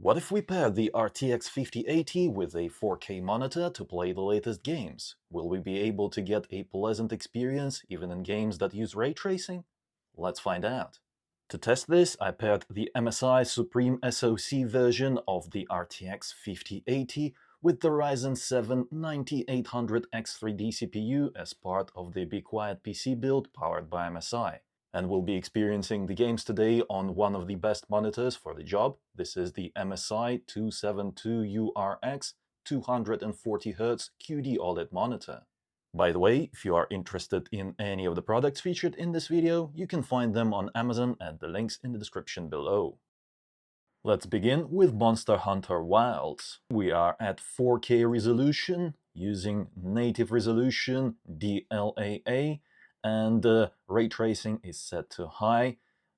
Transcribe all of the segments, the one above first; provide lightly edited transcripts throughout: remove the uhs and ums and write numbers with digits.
What if we pair the RTX 5080 with a 4K monitor to play the latest games? Will we be able to get a pleasant experience even in games that use ray tracing? Let's find out. To test this, I paired the MSI SUPRIM SoC version of the RTX 5080 with the Ryzen 7 9800X3D CPU as part of the Be Quiet PC build powered by MSI. And we'll be experiencing the games today on one of the best monitors for the job. This is the MSI 272URX 240Hz QD OLED monitor. By the way, if you are interested in any of the products featured in this video, you can find them on Amazon at the links in the description below. Let's begin with Monster Hunter Wilds. We are at 4K resolution using native resolution DLAA, and ray tracing is set to high.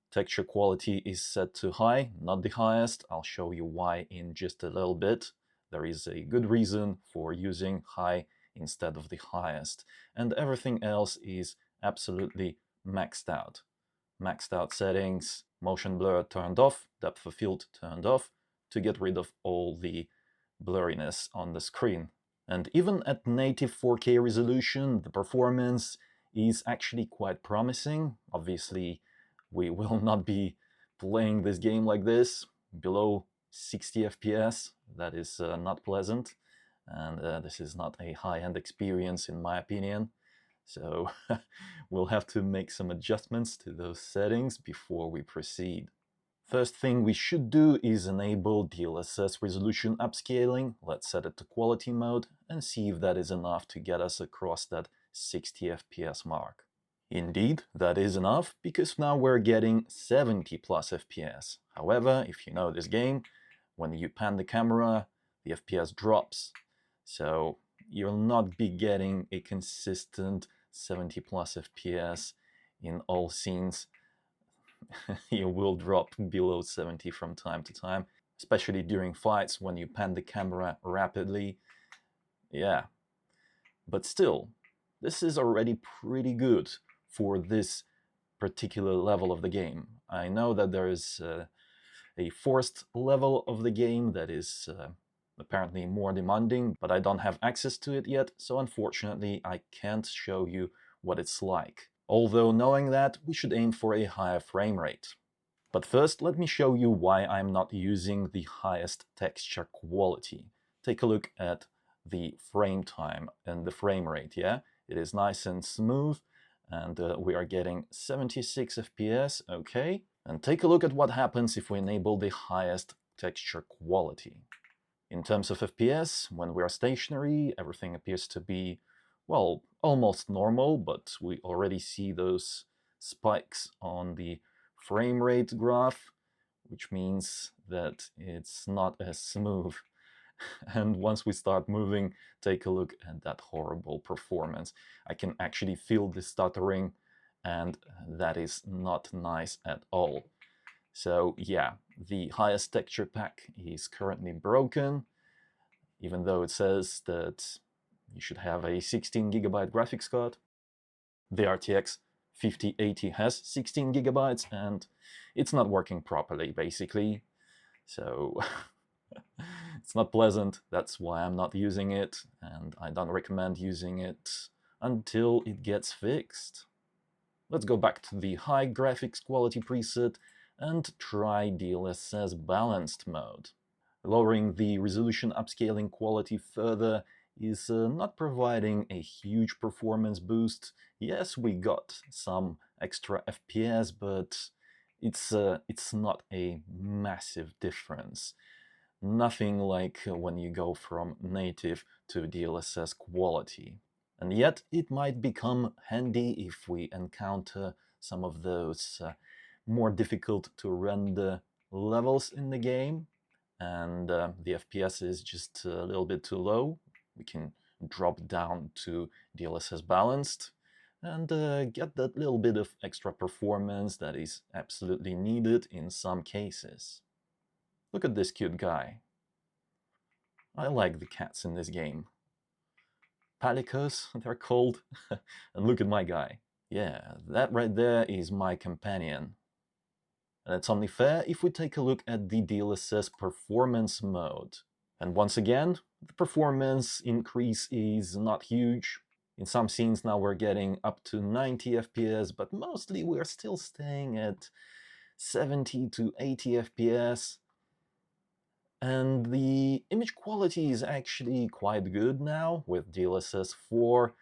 Texture quality is set to high, not the highest. I'll show you why in just a little bit. There is a good reason for using high instead of the highest. And everything else is absolutely maxed out. Maxed out settings, motion blur turned off, depth of field turned off, to get rid of all the blurriness on the screen. And even at native 4K resolution, the performance is actually quite promising. Obviously, we will not be playing this game like this below 60 FPS. That is not pleasant, and this is not a high-end experience in my opinion. So we'll have to make some adjustments to those settings before we proceed. First thing we should do is enable DLSS resolution upscaling. Let's set it to quality mode and see if that is enough to get us across that 60 FPS mark. Indeed, that is enough, because now we're getting 70 plus FPS. However, if you know this game, when you pan the camera, the FPS drops. So you'll not be getting a consistent 70 plus FPS in all scenes. You will drop below 70 from time to time, especially during fights when you pan the camera rapidly. Yeah, but still, this is already pretty good for this particular level of the game. I know that there is a forced level of the game that is apparently more demanding, but I don't have access to it yet, so unfortunately I can't show you what it's like. Although knowing that, we should aim for a higher frame rate. But first, let me show you why I'm not using the highest texture quality. Take a look at the frame time and the frame rate, yeah? It is nice and smooth, and we are getting 76 FPS, okay? And take a look at what happens if we enable the highest texture quality. In terms of FPS, when we are stationary, everything appears to be, well, almost normal, but we already see those spikes on the frame rate graph, which means that it's not as smooth. And once we start moving, take a look at that horrible performance. I can actually feel the stuttering, and that is not nice at all. So yeah, the highest texture pack is currently broken, even though it says that you should have a 16GB graphics card. The RTX 5080 has 16GB, and it's not working properly, basically. So it's not pleasant. That's why I'm not using it, and I don't recommend using it until it gets fixed. Let's go back to the high graphics quality preset and try DLSS Balanced mode. Lowering the resolution upscaling quality further is not providing a huge performance boost. Yes, we got some extra FPS, but it's not a massive difference. Nothing like when you go from native to DLSS quality. And yet it might become handy if we encounter some of those more difficult to render levels in the game, and the FPS is just a little bit too low. We can drop down to DLSS Balanced and get that little bit of extra performance that is absolutely needed in some cases. Look at this cute guy. I like the cats in this game. Palicos, they're called. And look at my guy. Yeah, that right there is my companion. And it's only fair if we take a look at the DLSS Performance mode. And once again, the performance increase is not huge. In some scenes now we're getting up to 90 FPS, but mostly we're still staying at 70 to 80 FPS. And the image quality is actually quite good now with DLSS 4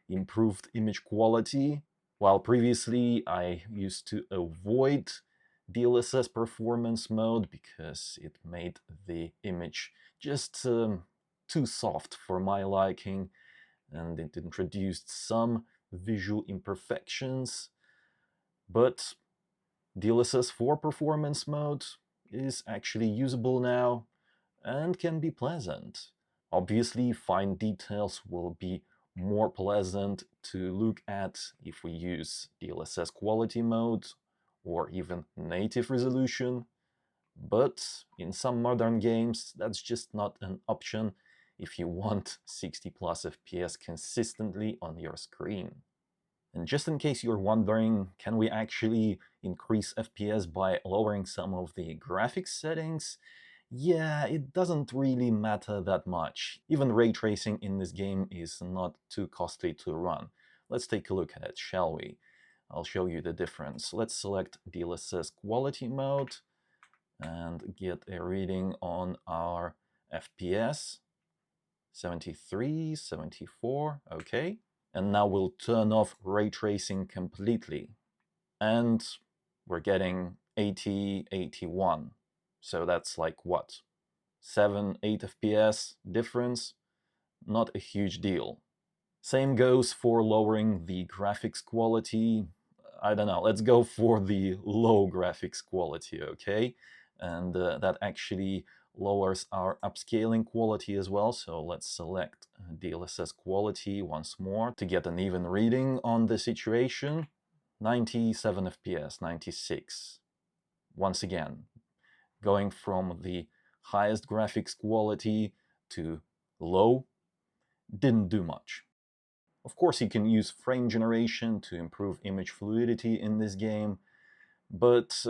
improved image quality, while previously I used to avoid DLSS Performance mode because it made the image just too soft for my liking, and it introduced some visual imperfections. But DLSS 4 Performance mode is actually usable now and can be pleasant. Obviously, fine details will be more pleasant to look at if we use DLSS Quality mode or even native resolution, but in some modern games that's just not an option if you want 60 plus FPS consistently on your screen. And just in case you're wondering, can we actually increase FPS by lowering some of the graphics settings? Yeah, it doesn't really matter that much. Even ray tracing in this game is not too costly to run. Let's take a look at it, shall we? I'll show you the difference. Let's select DLSS Quality mode and get a reading on our FPS. 73, 74, okay. And now we'll turn off ray tracing completely. And we're getting 80, 81. So that's like what? 7, 8 FPS difference? Not a huge deal. Same goes for lowering the graphics quality. I don't know, let's go for the low graphics quality, okay? And that actually lowers our upscaling quality as well. So let's select DLSS Quality once more to get an even reading on the situation. 97 FPS, 96. Once again, going from the highest graphics quality to low didn't do much. Of course, you can use frame generation to improve image fluidity in this game, but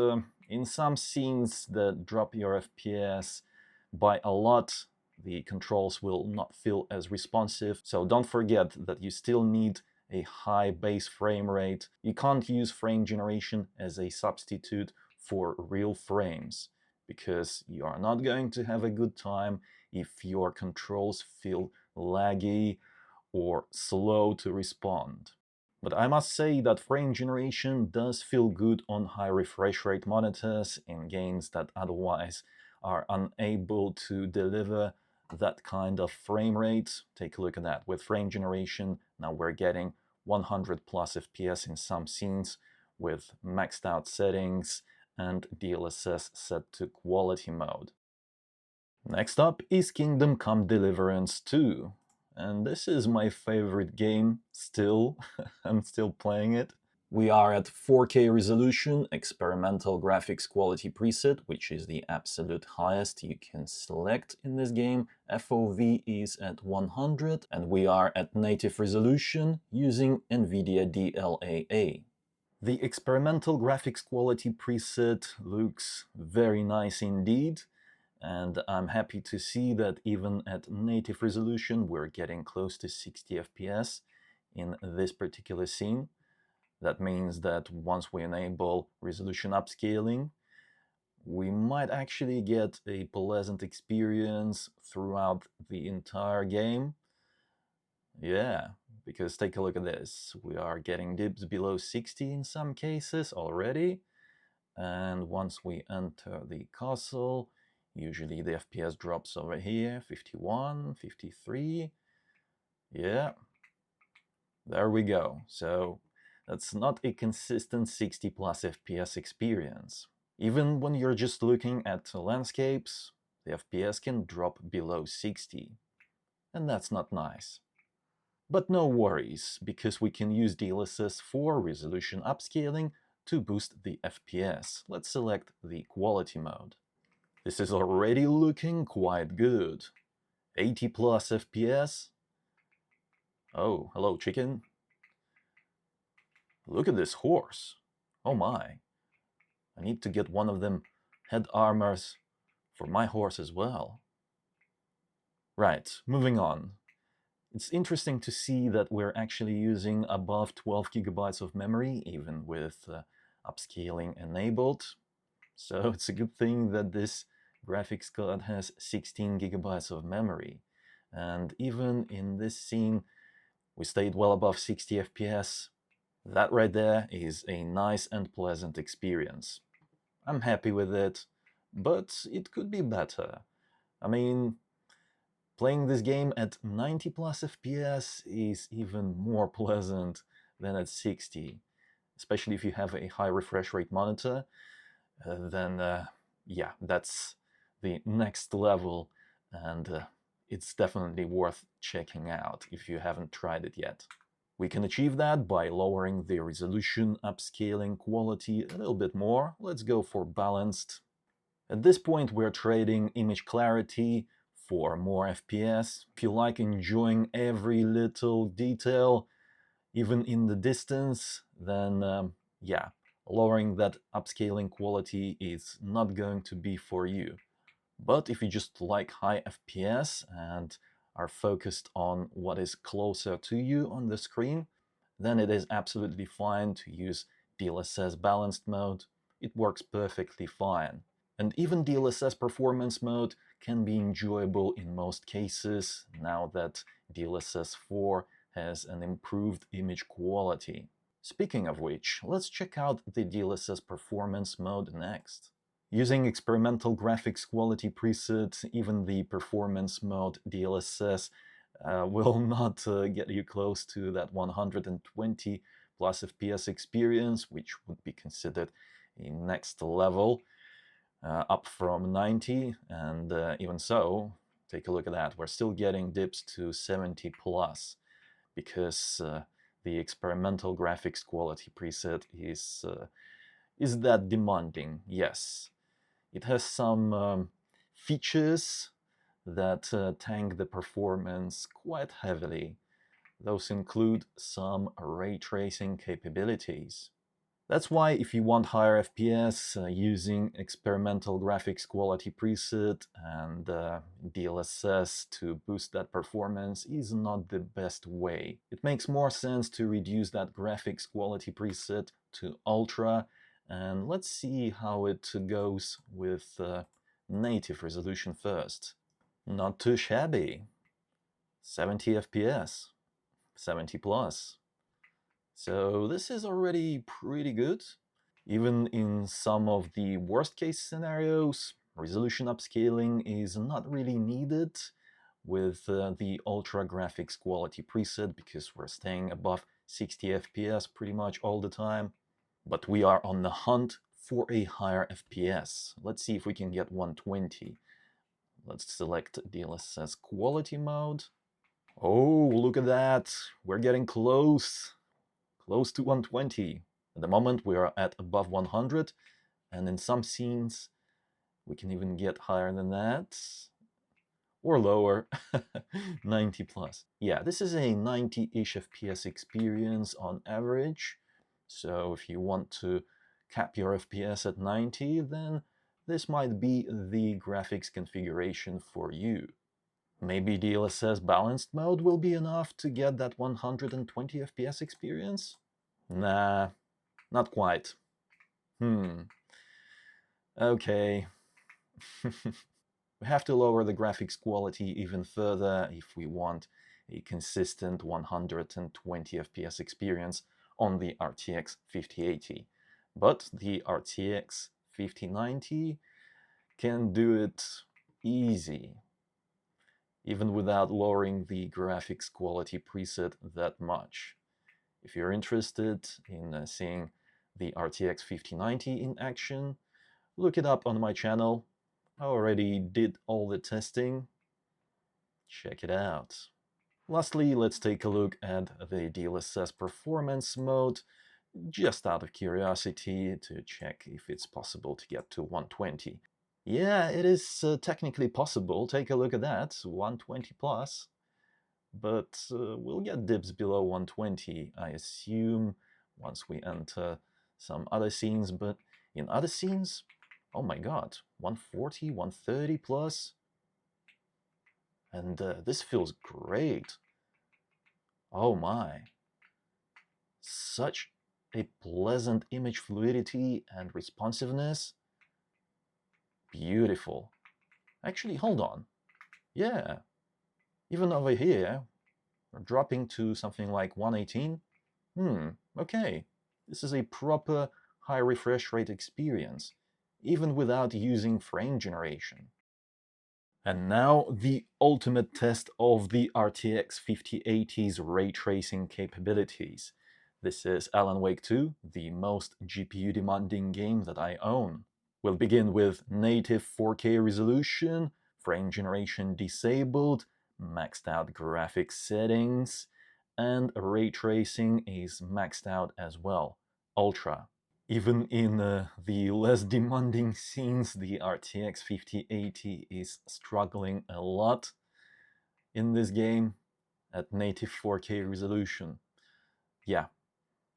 in some scenes that drop your FPS by a lot, the controls will not feel as responsive. So don't forget that you still need a high base frame rate. You can't use frame generation as a substitute for real frames, because you are not going to have a good time if your controls feel laggy or slow to respond. But I must say that frame generation does feel good on high refresh rate monitors in games that otherwise are unable to deliver that kind of frame rate. Take a look at that. With frame generation, now we're getting 100 plus FPS in some scenes with maxed out settings and DLSS set to quality mode. Next up is Kingdom Come Deliverance 2. And this is my favorite game still. I'm still playing it. We are at 4K resolution, experimental graphics quality preset, which is the absolute highest you can select in this game. FOV is at 100, and we are at native resolution using NVIDIA DLAA. The experimental graphics quality preset looks very nice indeed, and I'm happy to see that even at native resolution we're getting close to 60 FPS in this particular scene. That means that once we enable resolution upscaling, we might actually get a pleasant experience throughout the entire game. Yeah, because take a look at this. We are getting dips below 60 in some cases already. And once we enter the castle, usually the FPS drops over here, 51, 53. Yeah, there we go. So that's not a consistent 60 plus FPS experience. Even when you're just looking at landscapes, the FPS can drop below 60. And that's not nice. But no worries, because we can use DLSS 4 resolution upscaling to boost the FPS. Let's select the quality mode. This is already looking quite good. 80 plus FPS. Oh, hello chicken. Look at this horse. Oh my. I need to get one of them head armors for my horse as well. Right, moving on. It's interesting to see that we're actually using above 12 gigabytes of memory, even with upscaling enabled. So it's a good thing that this graphics card has 16 gigabytes of memory. And even in this scene, we stayed well above 60 FPS. That right there is a nice and pleasant experience. I'm happy with it, but it could be better. I mean, playing this game at 90 plus FPS is even more pleasant than at 60, especially if you have a high refresh rate monitor. Then yeah, that's the next level, and it's definitely worth checking out if you haven't tried it yet. We can achieve that by lowering the resolution, upscaling quality a little bit more. Let's go for balanced. At this point, we're trading image clarity for more FPS. If you like enjoying every little detail, even in the distance, then yeah, lowering that upscaling quality is not going to be for you. But if you just like high FPS and are focused on what is closer to you on the screen, then it is absolutely fine to use DLSS Balanced mode. It works perfectly fine. And even DLSS Performance mode can be enjoyable in most cases now that DLSS 4 has an improved image quality. Speaking of which, let's check out the DLSS Performance mode next. Using experimental graphics quality preset, even the performance mode DLSS will not get you close to that 120 plus FPS experience, which would be considered a next level, up from 90, and even so, take a look at that. We're still getting dips to 70 plus, because the experimental graphics quality preset is that demanding, yes. It has some features that tank the performance quite heavily. Those include some ray tracing capabilities. That's why if you want higher FPS using experimental graphics quality preset and DLSS to boost that performance is not the best way. It makes more sense to reduce that graphics quality preset to ultra, and let's see how it goes with native resolution first. Not too shabby. 70 FPS, 70 plus. So this is already pretty good. Even in some of the worst case scenarios, resolution upscaling is not really needed with the ultra graphics quality preset, because we're staying above 60 FPS pretty much all the time. But we are on the hunt for a higher FPS. Let's see if we can get 120. Let's select DLSS Quality mode. Oh, look at that. We're getting close to 120. At the moment, we are at above 100, and in some scenes, we can even get higher than that, or lower, 90 plus. Yeah, this is a 90-ish FPS experience on average, so if you want to cap your FPS at 90, then this might be the graphics configuration for you. Maybe DLSS Balanced mode will be enough to get that 120 FPS experience? Nah, not quite. Okay. We have to lower the graphics quality even further if we want a consistent 120 FPS experience on the RTX 5080. But the RTX 5090 can do it easy, even without lowering the graphics quality preset that much. If you're interested in seeing the RTX 5090 in action, look it up on my channel. I already did all the testing. Check it out. Lastly, let's take a look at the DLSS Performance mode, just out of curiosity to check if it's possible to get to 120. Yeah, it is technically possible. Take a look at that, 120 plus. But we'll get dips below 120, I assume, once we enter some other scenes. But In other scenes, oh my god, 140, 130 plus. And this feels great. Oh my. Such a pleasant image fluidity and responsiveness. Beautiful. Actually, hold on. Yeah, even over here, we're dropping to something like 118. Okay. This is a proper high refresh rate experience, even without using frame generation. And now the ultimate test of the RTX 5080's ray tracing capabilities. This is Alan Wake 2, the most GPU demanding game that I own. We'll begin with native 4K resolution, frame generation disabled, maxed out graphics settings, and ray tracing is maxed out as well, ultra. Even in the less demanding scenes, the RTX 5080 is struggling a lot in this game at native 4K resolution. Yeah,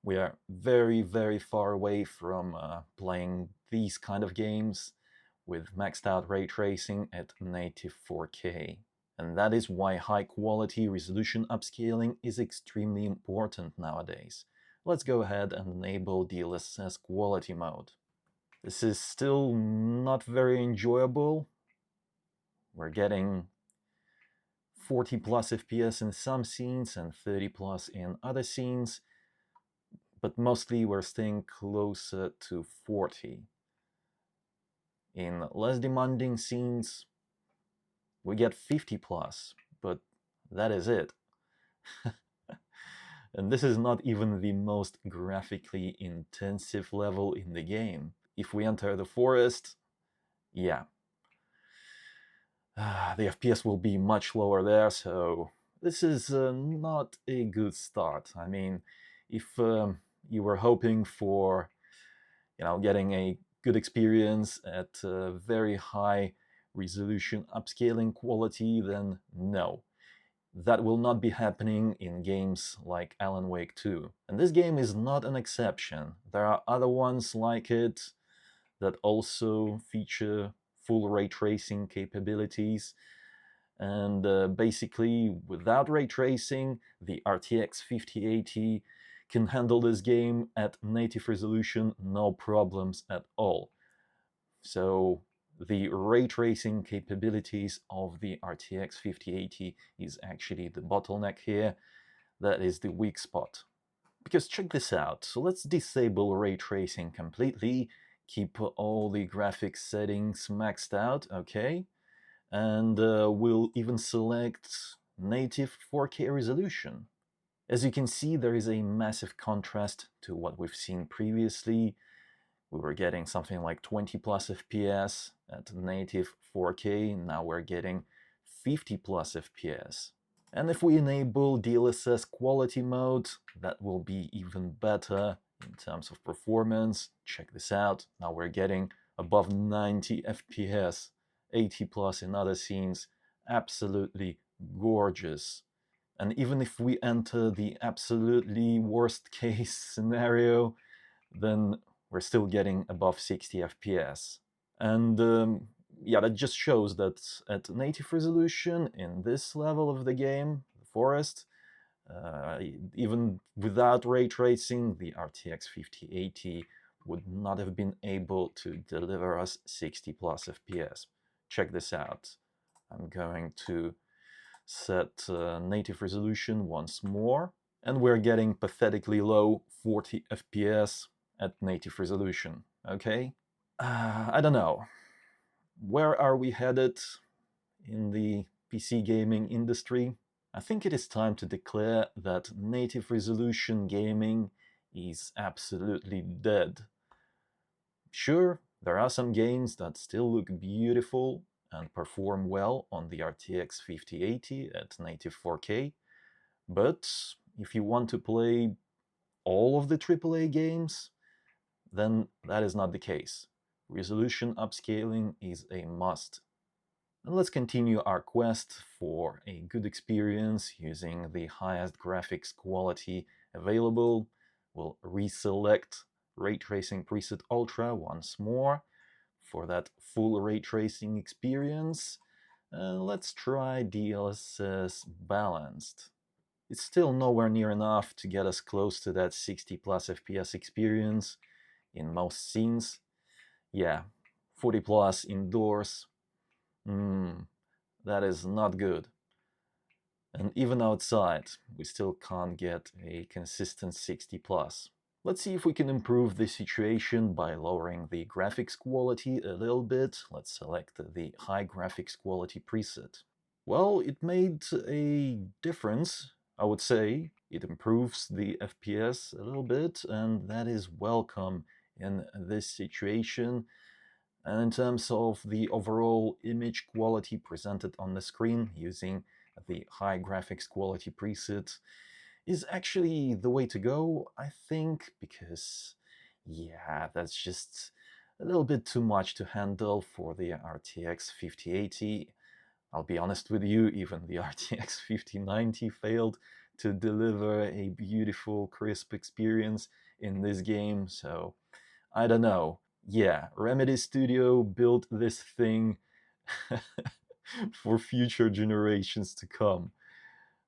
we are very, very far away from playing these kind of games with maxed out ray tracing at native 4K. And that is why high quality resolution upscaling is extremely important nowadays. Let's go ahead and enable DLSS Quality mode. This is still not very enjoyable. We're getting 40 plus FPS in some scenes and 30 plus in other scenes, but mostly we're staying closer to 40. In less demanding scenes, we get 50 plus, but that is it. And this is not even the most graphically intensive level in the game. If we enter the forest, yeah, the FPS will be much lower there, so this is not a good start. I mean, if you were hoping for, getting a good experience at very high resolution upscaling quality, then no. That will not be happening in games like Alan Wake 2. And this game is not an exception. There are other ones like it that also feature full ray tracing capabilities. And basically, without ray tracing, the RTX 5080 can handle this game at native resolution, no problems at all. So the ray tracing capabilities of the RTX 5080 is actually the bottleneck here. That is the weak spot. Because check this out, so let's disable ray tracing completely, keep all the graphics settings maxed out, okay? And we'll even select native 4K resolution. As you can see, there is a massive contrast to what we've seen previously. We were getting something like 20 plus FPS at native 4K, now we're getting 50 plus FPS. And if we enable DLSS Quality mode, that will be even better in terms of performance. Check this out, now we're getting above 90 FPS, 80 plus in other scenes, absolutely gorgeous. And even if we enter the absolutely worst case scenario, then we're still getting above 60 FPS. And yeah, that just shows that at native resolution in this level of the game, the forest, even without ray tracing, the RTX 5080 would not have been able to deliver us 60 plus FPS. Check this out. I'm going to set native resolution once more, and we're getting pathetically low 40 FPS at native resolution, okay? I don't know. Where are we headed in the PC gaming industry? I think it is time to declare that native resolution gaming is absolutely dead. Sure, there are some games that still look beautiful and perform well on the RTX 5080 at native 4K, but if you want to play all of the AAA games, then that is not the case. Resolution upscaling is a must. And let's continue our quest for a good experience using the highest graphics quality available. We'll reselect Ray Tracing Preset Ultra once more for that full ray tracing experience. Let's try DLSS Balanced. It's still nowhere near enough to get us close to that 60 plus FPS experience in most scenes. Yeah, 40 plus indoors. That is not good. And even outside, we still can't get a consistent 60 plus. Let's see if we can improve the situation by lowering the graphics quality a little bit. Let's select the high graphics quality preset. Well, it made a difference, I would say. It improves the FPS a little bit, and that is welcome in this situation. And in terms of the overall image quality presented on the screen using the high graphics quality preset is actually the way to go, I think, because, yeah, that's just a little bit too much to handle for the RTX 5080. I'll be honest with you, even the RTX 5090 failed to deliver a beautiful, crisp experience in this game, so I don't know. Yeah, Remedy Studio built this thing for future generations to come.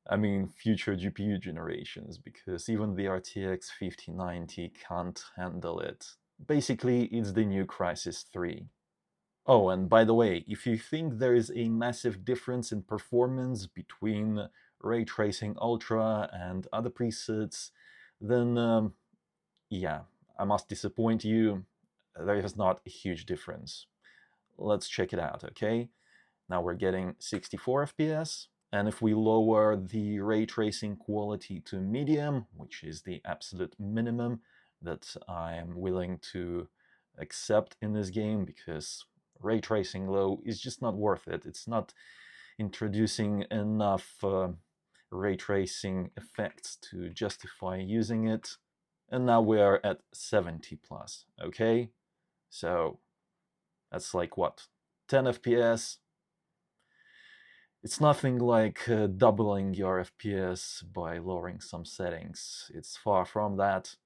I mean, future GPU generations, because even the RTX 5090 can't handle it. Basically, it's the new Crysis 3. Oh, and by the way, if you think there is a massive difference in performance between Ray Tracing Ultra and other presets, then yeah, I must disappoint you. There is not a huge difference. Let's check it out, okay? Now we're getting 64 FPS, and if we lower the ray tracing quality to medium, which is the absolute minimum that I am willing to accept in this game, because ray tracing low is just not worth it. It's not introducing enough ray tracing effects to justify using it. And now we are at 70 plus, okay? So that's like what, 10 FPS? It's nothing like doubling your FPS by lowering some settings. It's far from that.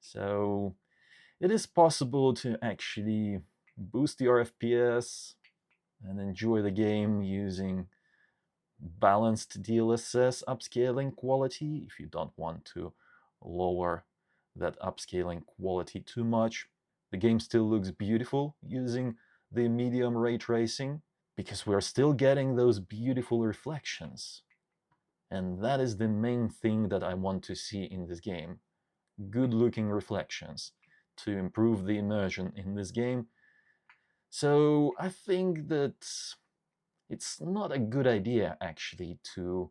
So it is possible to actually boost your FPS and enjoy the game using balanced DLSS upscaling quality if you don't want to lower that upscaling quality too much. The game still looks beautiful using the medium ray tracing, because we're still getting those beautiful reflections. And that is the main thing that I want to see in this game. Good looking reflections to improve the immersion in this game. So I think that it's not a good idea actually to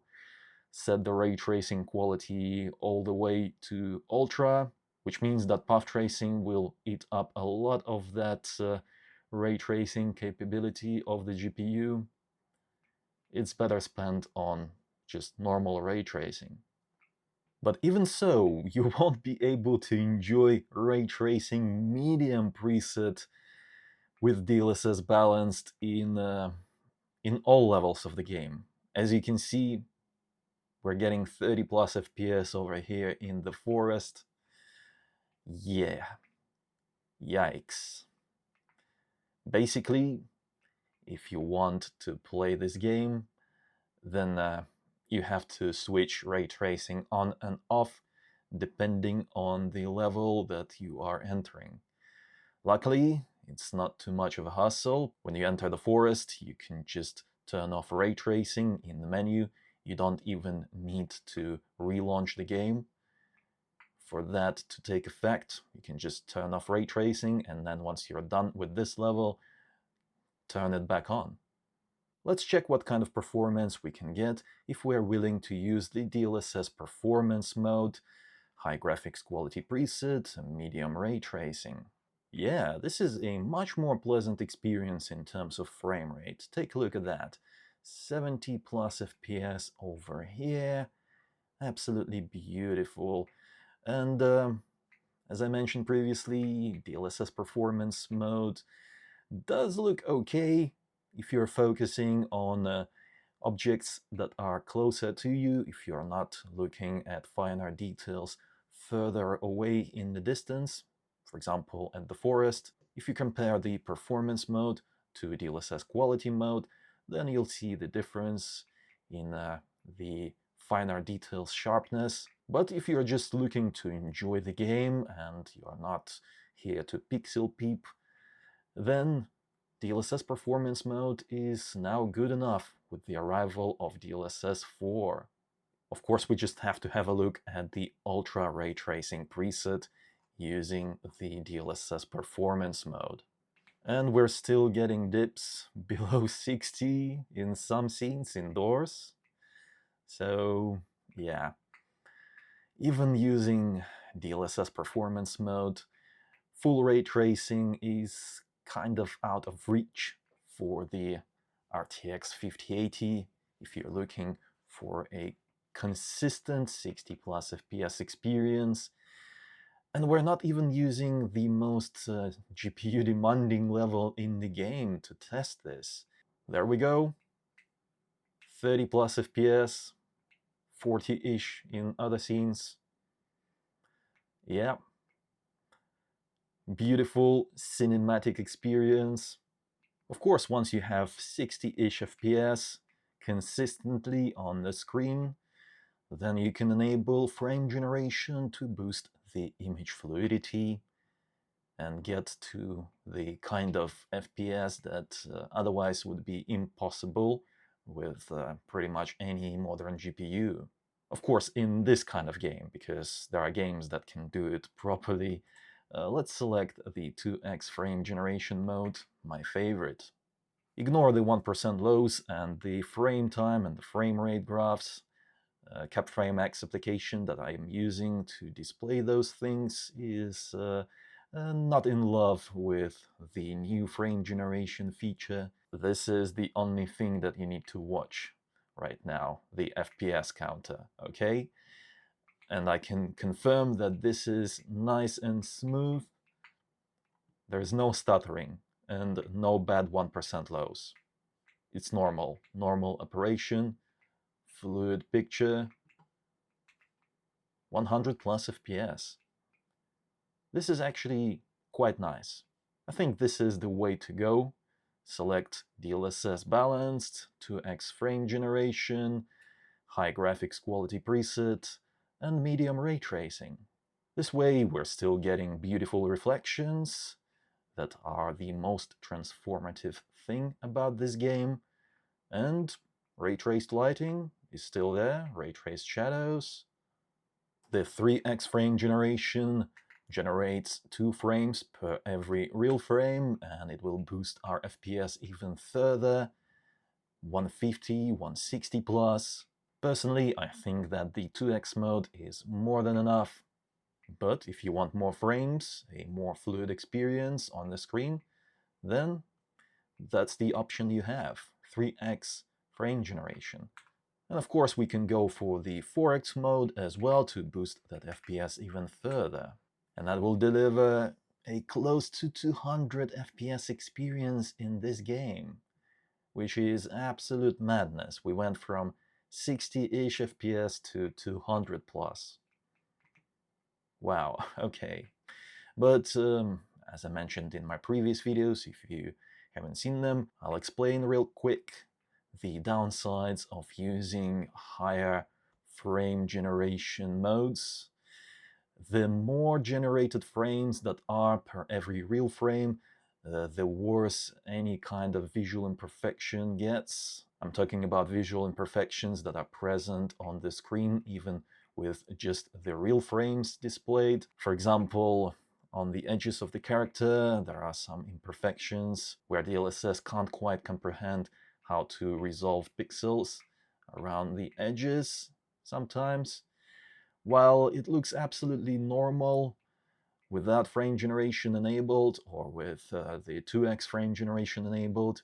set the ray tracing quality all the way to ultra, which means that path tracing will eat up a lot of that ray tracing capability of the GPU. It's better spent on just normal ray tracing. But even so, you won't be able to enjoy ray tracing medium preset with DLSS Balanced in all levels of the game. As you can see, we're getting 30 plus FPS over here in the forest. Yeah, yikes. Basically, if you want to play this game, then you have to switch ray tracing on and off depending on the level that you are entering. Luckily, it's not too much of a hassle. When you enter the forest, you can just turn off ray tracing in the menu. You don't even need to relaunch the game. For that to take effect, you can just turn off ray tracing, and then once you're done with this level, turn it back on. Let's check what kind of performance we can get if we're willing to use the DLSS Performance mode, high graphics quality preset, and medium ray tracing. Yeah, this is a much more pleasant experience in terms of frame rate. Take a look at that. 70 plus FPS over here. Absolutely beautiful. And as I mentioned previously, DLSS Performance mode does look okay if you're focusing on objects that are closer to you, if you're not looking at finer details further away in the distance. for example, at the forest. If you compare the performance mode to DLSS quality mode, then you'll see the difference in the finer details sharpness. But if you're just looking to enjoy the game and you're not here to pixel peep, then DLSS Performance mode is now good enough with the arrival of DLSS 4. Of course, we just have to have a look at the Ultra Ray Tracing preset using the DLSS Performance mode. And we're still getting dips below 60 in some scenes indoors. So yeah, even using DLSS Performance mode, full ray tracing is kind of out of reach for the RTX 5080 if you're looking for a consistent 60 plus FPS experience. And we're not even using the most GPU demanding level in the game to test this. There we go. 30 plus FPS, 40-ish in other scenes. Yeah. Beautiful cinematic experience. Of course, once you have 60-ish FPS consistently on the screen, then you can enable frame generation to boost the image fluidity and get to the kind of FPS that otherwise would be impossible with pretty much any modern GPU. Of course, in this kind of game, because there are games that can do it properly. Let's select the 2x frame generation mode, my favorite. Ignore the 1% lows and the frame time and the frame rate graphs. CapFrameX application that I am using to display those things is not in love with the new frame generation feature. This is the only thing that you need to watch right now, the FPS counter, okay? And I can confirm that this is nice and smooth. There's no stuttering and no bad 1% lows. It's normal operation, fluid picture, 100 plus FPS. This is actually quite nice. I think this is the way to go. Select DLSS Balanced, 2x frame generation, high graphics quality preset, and medium ray tracing. This way we're still getting beautiful reflections that are the most transformative thing about this game, and ray traced lighting is still there, ray traced shadows. The 3x frame generation generates 2 frames per every real frame, and it will boost our FPS even further, 150, 160 plus. Personally, I think that the 2x mode is more than enough, but if you want more frames, a more fluid experience on the screen, then that's the option you have, 3x frame generation. And of course we can go for the 4x mode as well to boost that FPS even further. And that will deliver a close to 200 FPS experience in this game, which is absolute madness. We went from 60-ish FPS to 200 plus. Wow, okay. But as I mentioned in my previous videos, if you haven't seen them, I'll explain real quick the downsides of using higher frame generation modes. The more generated frames that are per every real frame, the worse any kind of visual imperfection gets. I'm talking about visual imperfections that are present on the screen even with just the real frames displayed. For example, on the edges of the character, there are some imperfections where DLSS can't quite comprehend how to resolve pixels around the edges sometimes. While it looks absolutely normal without frame generation enabled or with the 2x frame generation enabled,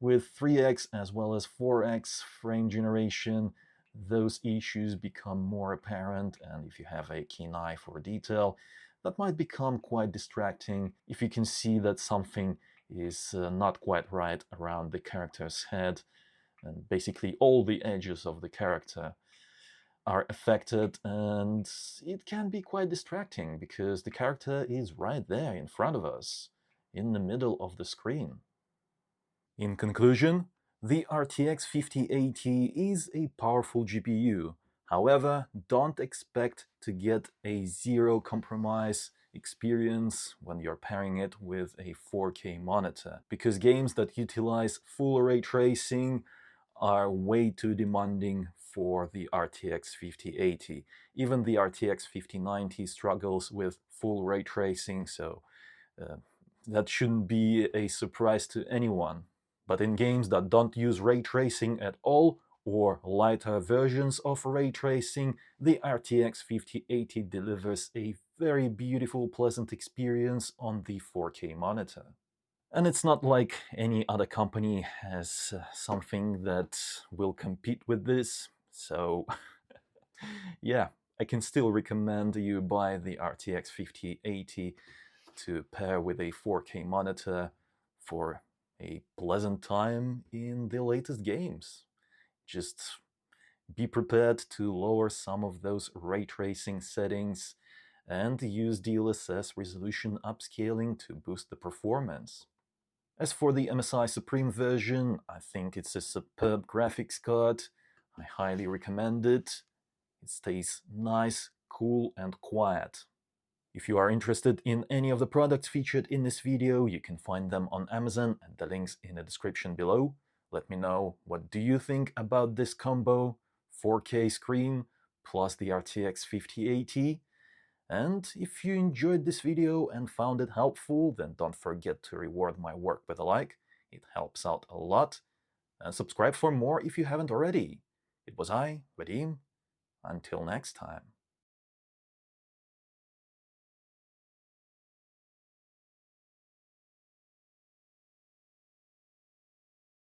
with 3x as well as 4x frame generation, those issues become more apparent, and if you have a keen eye for detail, that might become quite distracting if you can see that something is not quite right around the character's head and basically all the edges of the character. are affected, and it can be quite distracting because the character is right there in front of us, in the middle of the screen. In conclusion, the RTX 5080 is a powerful GPU. However, don't expect to get a zero compromise experience when you're pairing it with a 4K monitor, because games that utilize full ray tracing are way too demanding for the RTX 5080. Even the RTX 5090 struggles with full ray tracing, so uh, that shouldn't be a surprise to anyone. But in games that don't use ray tracing at all, or lighter versions of ray tracing, the RTX 5080 delivers a very beautiful, pleasant experience on the 4K monitor. And it's not like any other company has something that will compete with this, so yeah, I can still recommend you buy the RTX 5080 to pair with a 4K monitor for a pleasant time in the latest games. Just be prepared to lower some of those ray tracing settings and use DLSS resolution upscaling to boost the performance. As for the MSI SUPRIM version, I think it's a superb graphics card. I highly recommend it. It stays nice, cool, and quiet. If you are interested in any of the products featured in this video, you can find them on Amazon, and the links in the description below. Let me know, what do you think about this combo? 4K screen plus the RTX 5080? And if you enjoyed this video and found it helpful, then don't forget to reward my work with a like. It helps out a lot. And subscribe for more if you haven't already. It was I, Vadim. Until next time.